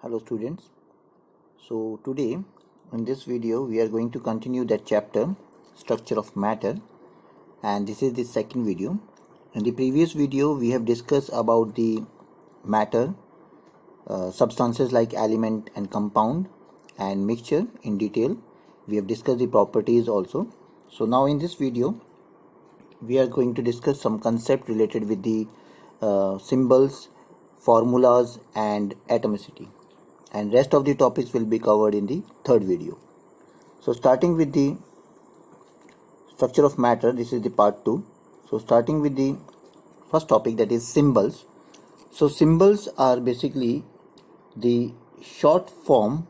Hello students. So today in this video we are going to continue that chapter structure of matter, and this is the second video. In the previous video we have discussed about the matter, substances like element and compound and mixture in detail. We have discussed the properties also. So now in this video we are going to discuss some concept related with the symbols, formulas and atomicity, and rest of the topics will be covered in the third video. So starting with the structure of matter, this is the part 2. So starting with the first topic, that is symbols. So symbols are basically the short form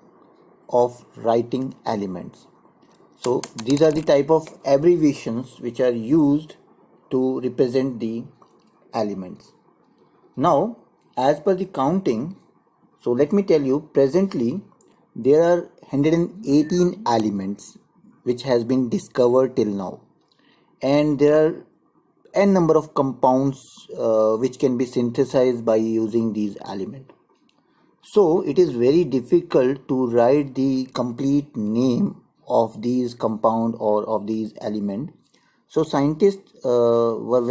of writing elements. So these are the type of abbreviations which are used to represent the elements. Now as per the counting, so let me tell you, presently there are 118 elements which has been discovered till now, and there are n number of compounds which can be synthesized by using these elements. So it is very difficult to write the complete name of these compound or of these element. So scientists were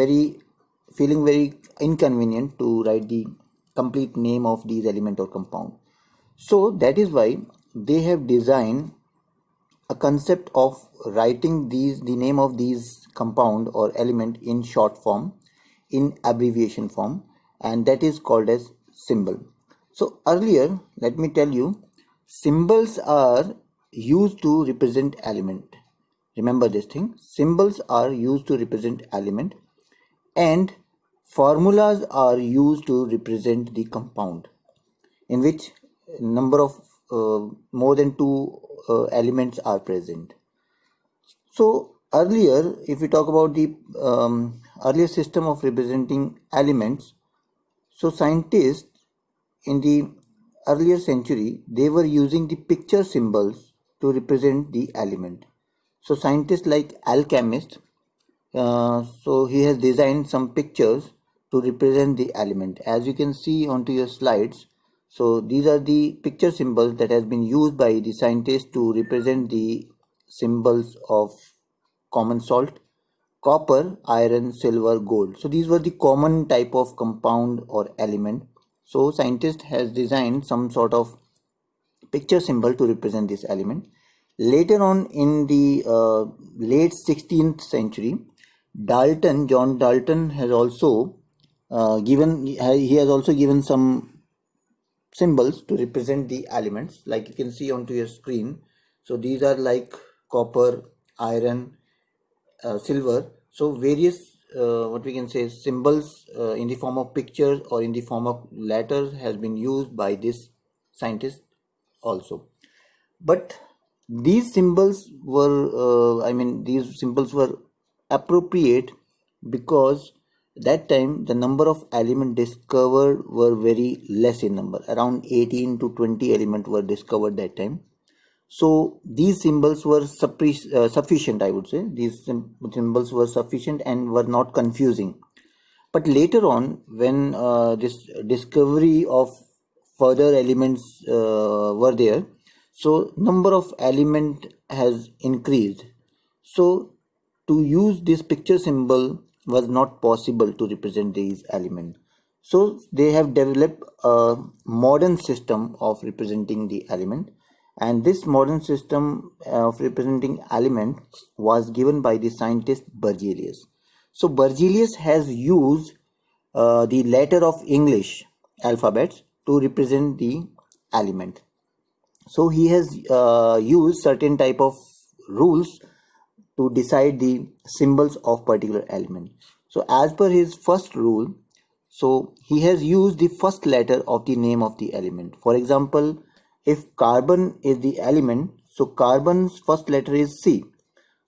feeling very inconvenient to write the complete name of these element or compound. So that is why they have designed a concept of writing the name of these compound or element in short form, in abbreviation form, and that is called as symbol. So earlier, let me tell you, symbols are used to represent element. Remember this thing, symbols are used to represent element, and formulas are used to represent the compound, in which number of more than two elements are present. So earlier, if we talk about the earlier system of representing elements, so scientists in the earlier century, they were using the picture symbols to represent the element. So scientists like alchemist, so he has designed some pictures to represent the element. As you can see onto your slides, so these are the picture symbols that has been used by the scientists to represent the symbols of common salt, copper, iron, silver, gold. So these were the common type of compound or element. So scientist has designed some sort of picture symbol to represent this element. Later on in the late 16th century, John Dalton has also he has also given some symbols to represent the elements, like you can see onto your screen. So these are like copper, iron, silver. So various what we can say symbols in the form of pictures or in the form of letters has been used by this scientist also. But these symbols were these symbols were appropriate because that time the number of elements discovered were very less in number. Around 18 to 20 elements were discovered that time. So these symbols were sufficient, I would say. These symbols were sufficient and were not confusing. But later on, when this discovery of further elements were there, so number of element has increased. So to use this picture symbol was not possible to represent these elements. So they have developed a modern system of representing the element, and this modern system of representing element was given by the scientist Berzelius. So Berzelius has used the letter of English alphabets to represent the element. So he has used certain type of rules to decide the symbols of particular element. So as per his first rule, so he has used the first letter of the name of the element. For example, if carbon is the element, so carbon's first letter is C.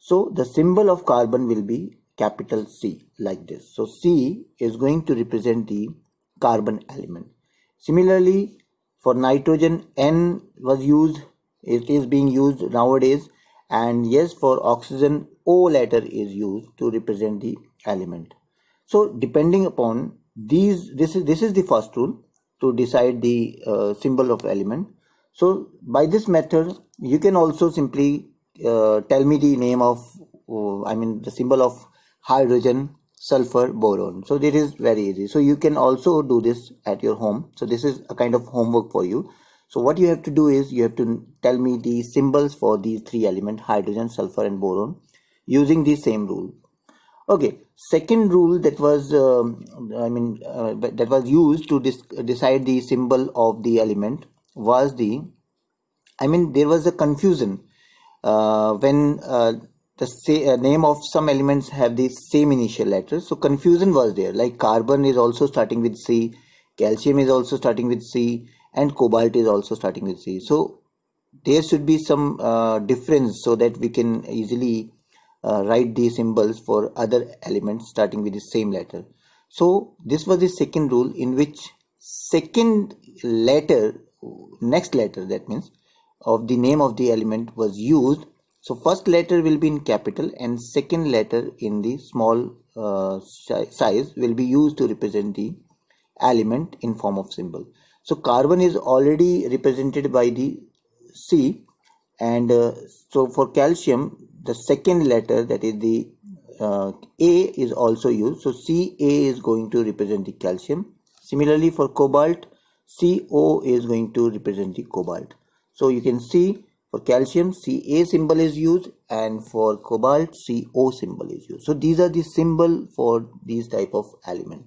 So the symbol of carbon will be capital C, like this. So C is going to represent the carbon element. Similarly, for nitrogen, N was used, it is being used nowadays, and yes, for oxygen, O letter is used to represent the element. So depending upon this is the first rule. to decide the symbol of element. So by this method you can also simply tell me the name of the symbol of hydrogen, sulfur, boron. So this is very easy. So you can also do this at your home. So this is a kind of homework for you. So what you have to do is you have to tell me the symbols for these three elements, hydrogen, sulfur and boron, using the same rule. Okay, second rule that was that was used to decide the symbol of the element was there was a confusion when the name of some elements have the same initial letters. So confusion was there. Like carbon is also starting with C, calcium is also starting with C, and cobalt is also starting with C. So there should be some difference so that we can easily write the symbols for other elements starting with the same letter. So this was the second rule, in which second letter, next letter, that means of the name of the element was used. So first letter will be in capital and second letter in the small size will be used to represent the element in form of symbol. So carbon is already represented by the C, and so for calcium the second letter, that is the A, is also used. So Ca is going to represent the calcium. Similarly for cobalt, Co is going to represent the cobalt. So you can see for calcium Ca symbol is used, and for cobalt Co symbol is used. So these are the symbol for these type of element.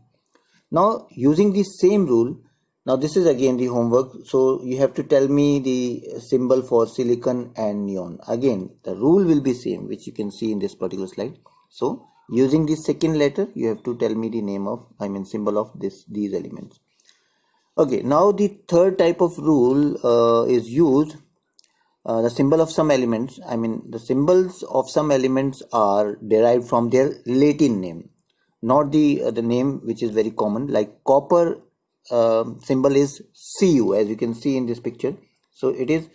Now using the same rule, now this is again the homework. So you have to tell me the symbol for silicon and neon. Again the rule will be same, which you can see in this particular slide. So using the second letter you have to tell me the name of symbol of these elements. Okay, now the third type of rule is used. The symbol of some elements, the symbols of some elements are derived from their Latin name, not the name which is very common. Like copper symbol is Cu, as you can see in this picture. So it is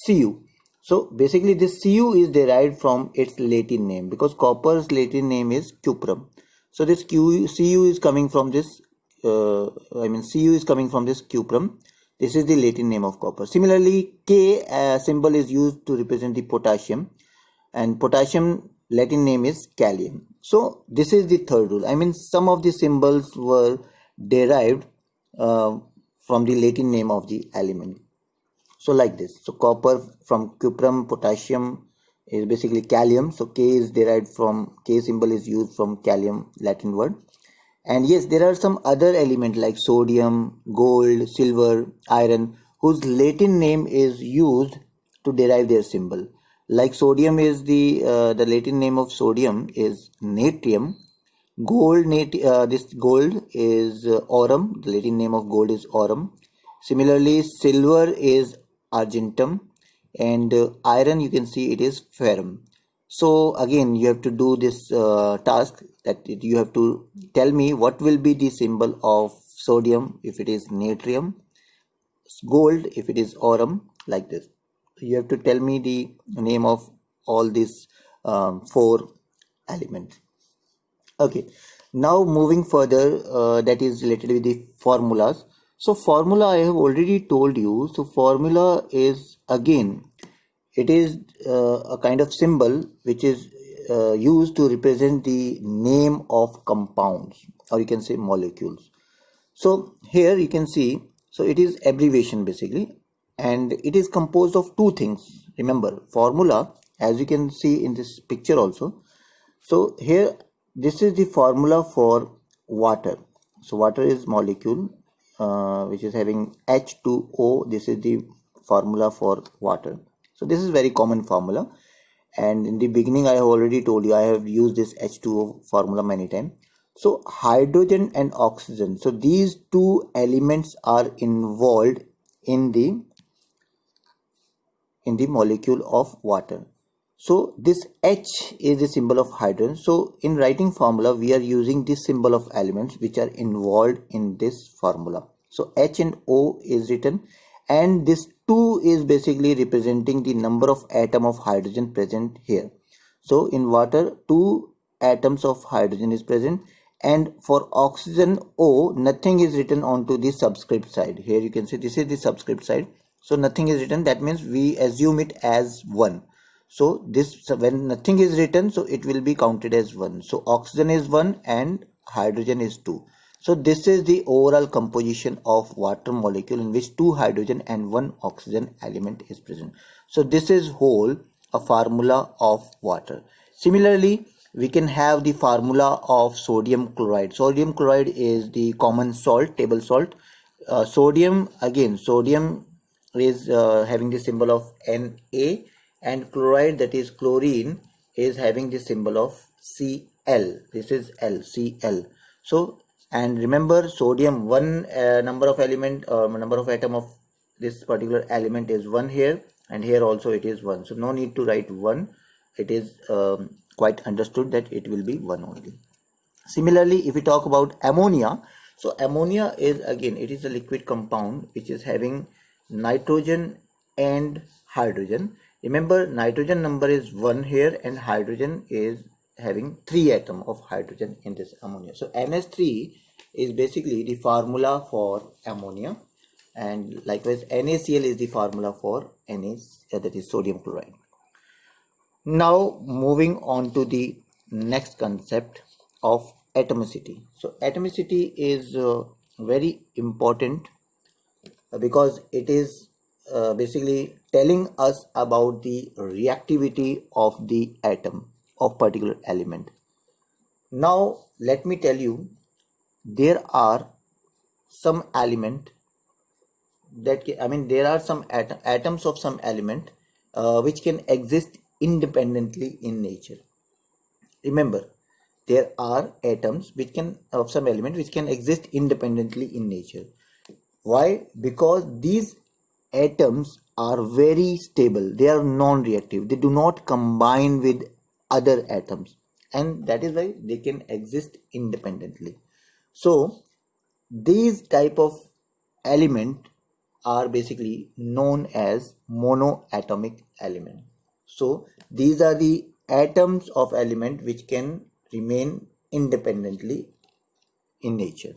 Cu. So basically this Cu is derived from its Latin name, because copper's Latin name is cuprum. So this Cu is coming from this Cu is coming from this cuprum. This is the Latin name of copper. Similarly, K symbol is used to represent the potassium, and potassium Latin name is kalium. So this is the third rule. Some of the symbols were derived from the Latin name of the element. So like this. So copper from cuprum, potassium is basically kalium. So K is derived from, K symbol is used from kalium Latin word. And yes, there are some other elements like sodium, gold, silver, iron, whose Latin name is used to derive their symbol. Like sodium is the Latin name of sodium is natrium. Gold, this gold is aurum. The Latin name of gold is aurum. Similarly, silver is argentum, and iron, you can see it is ferrum. So again you have to do this task, that you have to tell me what will be the symbol of sodium if it is natrium, gold if it is aurum, like this. You have to tell me the name of all these four elements. Okay, now moving further, that is related with the formulas. So formula I have already told you. So formula is, again, it is a kind of symbol which is used to represent the name of compounds, or you can say molecules. So here you can see, so it is abbreviation basically, and it is composed of two things. Remember, formula, as you can see in this picture also. So here, this is the formula for water. So water is molecule which is having H2O. This is the formula for water. So this is very common formula, and in the beginning I have already told you I have used this H2O formula many times. So hydrogen and oxygen, so these two elements are involved in the molecule of water. So this H is the symbol of hydrogen. So in writing formula we are using this symbol of elements which are involved in this formula. So H and O is written, and this 2 is basically representing the number of atom of hydrogen present here. So in water 2 atoms of hydrogen is present, and for oxygen O, nothing is written onto the subscript side. Here you can see this is the subscript side, so nothing is written. That means we assume it as 1. So this, when nothing is written, so it will be counted as 1. So oxygen is 1 and hydrogen is 2. So this is the overall composition of water molecule in which 2 hydrogen and 1 oxygen element is present. So this is whole a formula of water. Similarly, we can have the formula of sodium chloride. Sodium chloride is the common salt, table salt. Sodium is having the symbol of Na, and chloride, that is chlorine, is having the symbol of Cl. This is L, Cl. So, and remember, sodium, one number of atom of this particular element is 1 here, and here also it is 1. So no need to write 1. It is quite understood that it will be 1 only. Similarly, if we talk about ammonia, so ammonia is, again, it is a liquid compound which is having nitrogen and hydrogen. Remember, nitrogen number is 1 here, and hydrogen is having 3 atoms of hydrogen in this ammonia. So NH3 is basically the formula for ammonia, and likewise NaCl is the formula for that is sodium chloride. Now moving on to the next concept of atomicity. So atomicity is very important because it is basically telling us about the reactivity of the atom of particular element. Now let me tell you, there are some element that there are some atoms of some element which can exist independently in nature. Remember, there are atoms which can of some element which can exist independently in nature. Why? Because these atoms are very stable. They are non-reactive. They do not combine with other atoms, and that is why they can exist independently. So these type of element are basically known as monoatomic element. So these are the atoms of element which can remain independently in nature.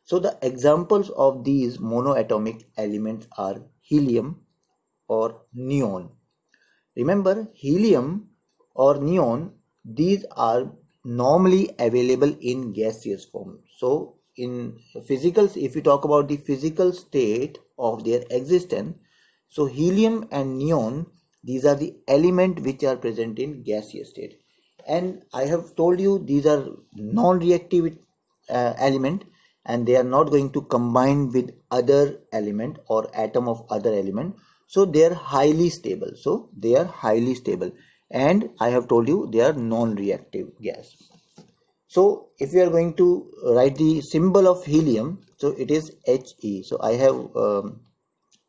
So the examples of these monoatomic elements are helium or neon. Remember, helium or neon, these are normally available in gaseous form. So in physicals, if you talk about the physical state of their existence, so helium and neon, these are the element which are present in gaseous state. And I have told you these are non-reactive element, and they are not going to combine with other element or atom of other element. So they are highly stable. And I have told you they are non-reactive gas. So if we are going to write the symbol of helium, so it is He. So I have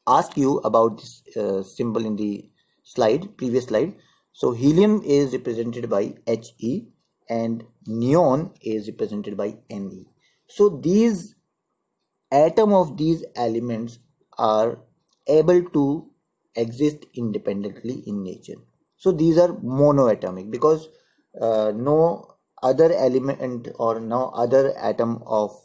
asked you about this symbol in the previous slide. So helium is represented by He and neon is represented by Ne. So these atoms of these elements are able to exist independently in nature. So these are monoatomic because no other element or no other atom of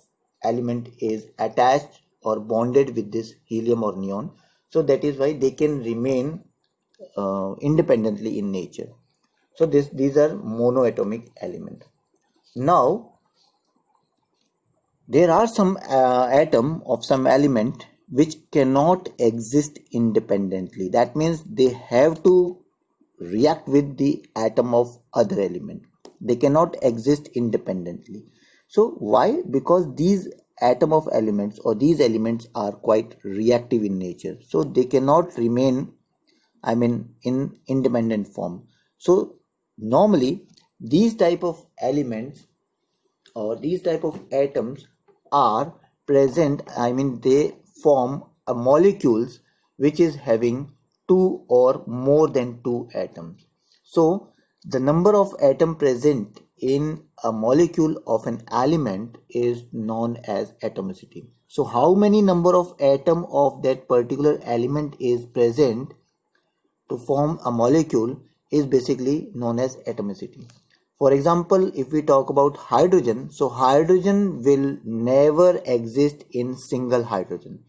element is attached or bonded with this helium or neon. So that is why they can remain independently in nature. So these are monoatomic element. Now there are some atom of some element which cannot exist independently. That means they have to react with the atom of other element. They cannot exist independently. So why? Because these atom of elements or these elements are quite reactive in nature. So they cannot remain in independent form. So normally these type of elements or these type of atoms are present, they form a molecules which is having 2 or more than 2 atoms. So the number of atom present in a molecule of an element is known as atomicity. So how many number of atom of that particular element is present to form a molecule is basically known as atomicity. For example, if we talk about hydrogen, so hydrogen will never exist in single hydrogen.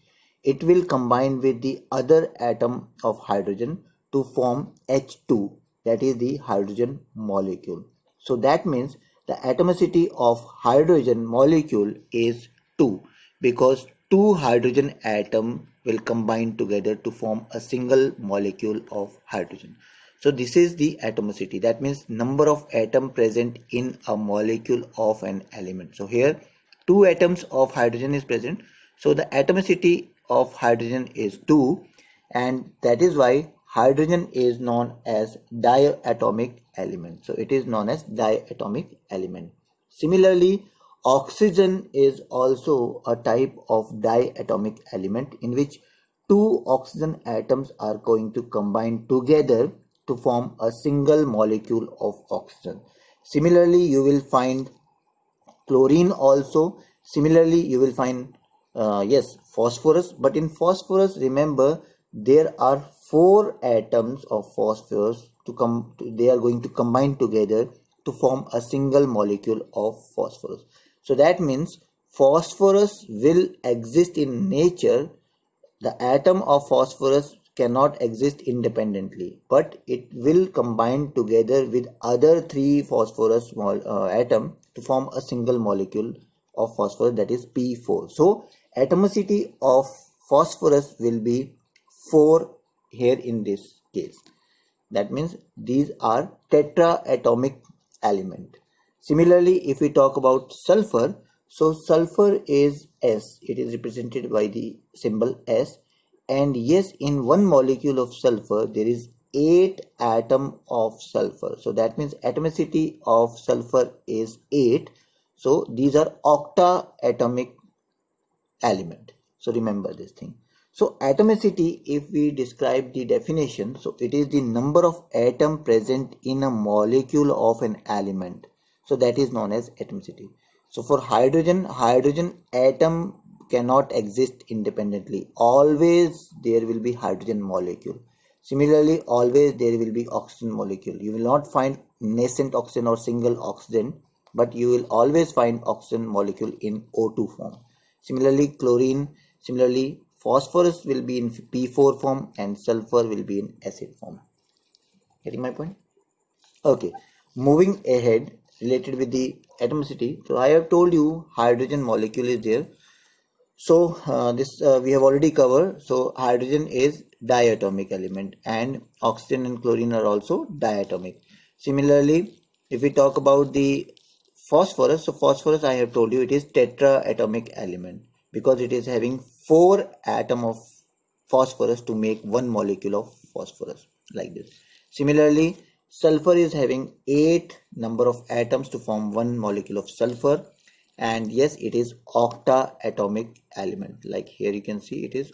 It will combine with the other atom of hydrogen to form H2, that is the hydrogen molecule. So that means the atomicity of hydrogen molecule is 2, because two hydrogen atom will combine together to form a single molecule of hydrogen. So this is the atomicity. That means number of atom present in a molecule of an element. So here two atoms of hydrogen is present. So the atomicity of hydrogen is 2, and that is why hydrogen is known as diatomic element. So it is known as diatomic element. Similarly, oxygen is also a type of diatomic element in which two oxygen atoms are going to combine together to form a single molecule of oxygen. Similarly, you will find chlorine also. Similarly, you will find yes, phosphorus. But in phosphorus, remember, there are 4 atoms of phosphorus they are going to combine together to form a single molecule of phosphorus. So that means phosphorus will exist in nature. The atom of phosphorus cannot exist independently, but it will combine together with other 3 phosphorus atom to form a single molecule of phosphorus, that is P4. So atomicity of phosphorus will be 4 here in this case. That means these are tetraatomic element. Similarly, if we talk about sulfur, so sulfur is S. It is represented by the symbol S. And yes, in one molecule of sulfur, there is 8 atom of sulfur. So that means atomicity of sulfur is 8. So these are octaatomic element. So remember this thing. So atomicity, if we describe the definition, so it is the number of atom present in a molecule of an element. So that is known as atomicity. So for hydrogen, hydrogen atom cannot exist independently. Always there will be hydrogen molecule. Similarly, always there will be oxygen molecule. You will not find nascent oxygen or single oxygen, but you will always find oxygen molecule in O2 form. Similarly, chlorine, similarly, phosphorus will be in P4 form and sulfur will be in acid form. Getting my point? Okay, moving ahead, related with the atomicity. So I have told you hydrogen molecule is there. So this we have already covered. So hydrogen is diatomic element and oxygen and chlorine are also diatomic. Similarly, if we talk about the phosphorus, so phosphorus I have told you it is tetraatomic element because it is having 4 atom of phosphorus to make one molecule of phosphorus, like this. Similarly, sulfur is having 8 number of atoms to form one molecule of sulfur, and yes, it is octaatomic element. Like here you can see it is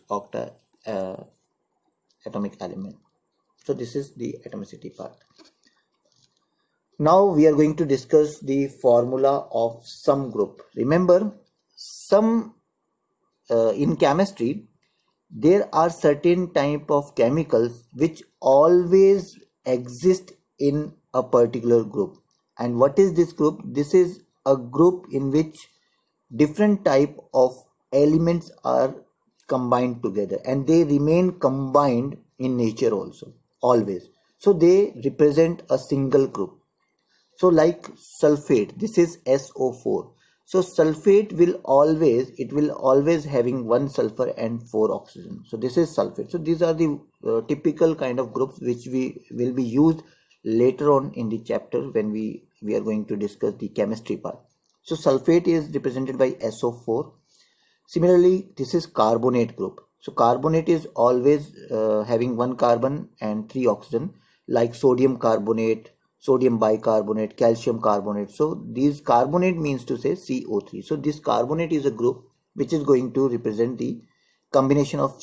atomic element. So this is the atomicity part. Now we are going to discuss the formula of sum group. Remember, sum in chemistry, there are certain type of chemicals which always exist in a particular group. And what is this group? This is a group in which different type of elements are combined together and they remain combined in nature also, always. So they represent a single group. So like sulfate, this is SO4. So sulfate will always having 1 sulfur and 4 oxygen. So this is sulfate. So these are the typical kind of groups which we will be used later on in the chapter when we are going to discuss the chemistry part. So sulfate is represented by SO4. Similarly, this is carbonate group. So carbonate is always having 1 carbon and 3 oxygen, like sodium carbonate, sodium bicarbonate, calcium carbonate. So these carbonate means to say CO3. So this carbonate is a group which is going to represent the combination of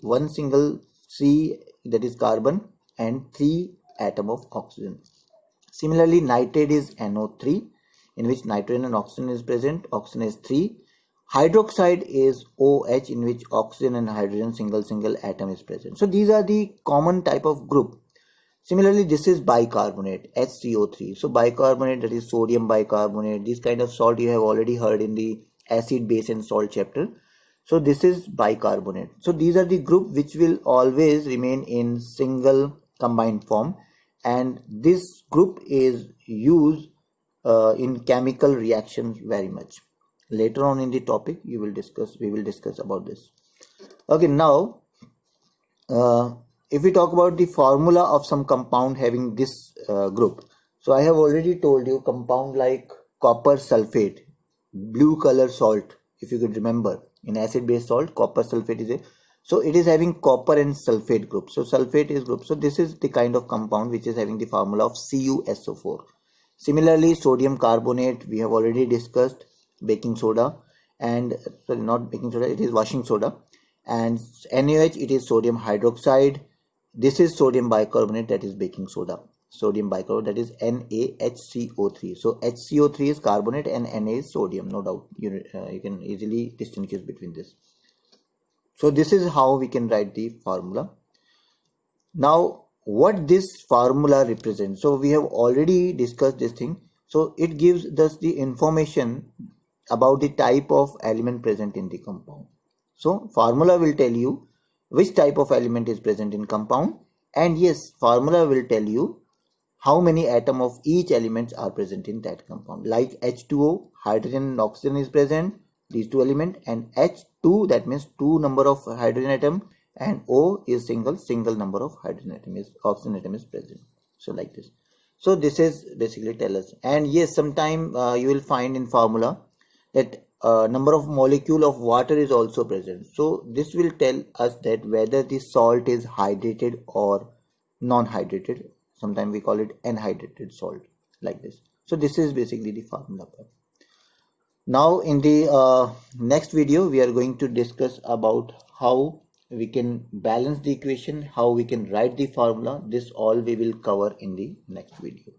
one single C, that is carbon, and 3 atom of oxygen. Similarly, nitrate is NO3, in which nitrogen and oxygen is present. Oxygen is 3. Hydroxide is OH, in which oxygen and hydrogen single atom is present. So these are the common type of group. Similarly, this is bicarbonate, HCO3. So bicarbonate, that is sodium bicarbonate. This kind of salt you have already heard in the acid, base and salt chapter. So this is bicarbonate. So these are the group which will always remain in single combined form, and this group is used in chemical reactions very much. Later on in the topic we will discuss about this. Okay, now if we talk about the formula of some compound having this group, so I have already told you compound like copper sulfate, blue color salt, if you could remember, in acid base salt copper sulfate is a, so it is having copper and sulfate group, so sulfate is group, so this is the kind of compound which is having the formula of CuSO4. Similarly, sodium carbonate we have already discussed, baking soda, and sorry, not baking soda, it is washing soda, and NaOH, it is sodium hydroxide. This is sodium bicarbonate, that is baking soda, sodium bicarbonate, that is NaHCO3. So HCO3 is carbonate and Na is sodium, no doubt. You can easily distinguish between this. So this is how we can write the formula. Now what this formula represents, so we have already discussed this thing. So it gives us the information about the type of element present in the compound. So formula will tell you which type of element is present in compound, and yes, formula will tell you how many atoms of each element are present in that compound. Like H2O, hydrogen and oxygen is present, these two elements, and H2, that means 2 number of hydrogen atom, and O is single number of hydrogen atom is, oxygen atom is present. So like this. So this is basically tell us. And yes, sometime you will find in formula that number of molecule of water is also present. So this will tell us that whether the salt is hydrated or non-hydrated. Sometimes we call it anhydrated salt, like this. So this is basically the formula. Now in the next video we are going to discuss about how we can balance the equation, how we can write the formula. This all we will cover in the next video.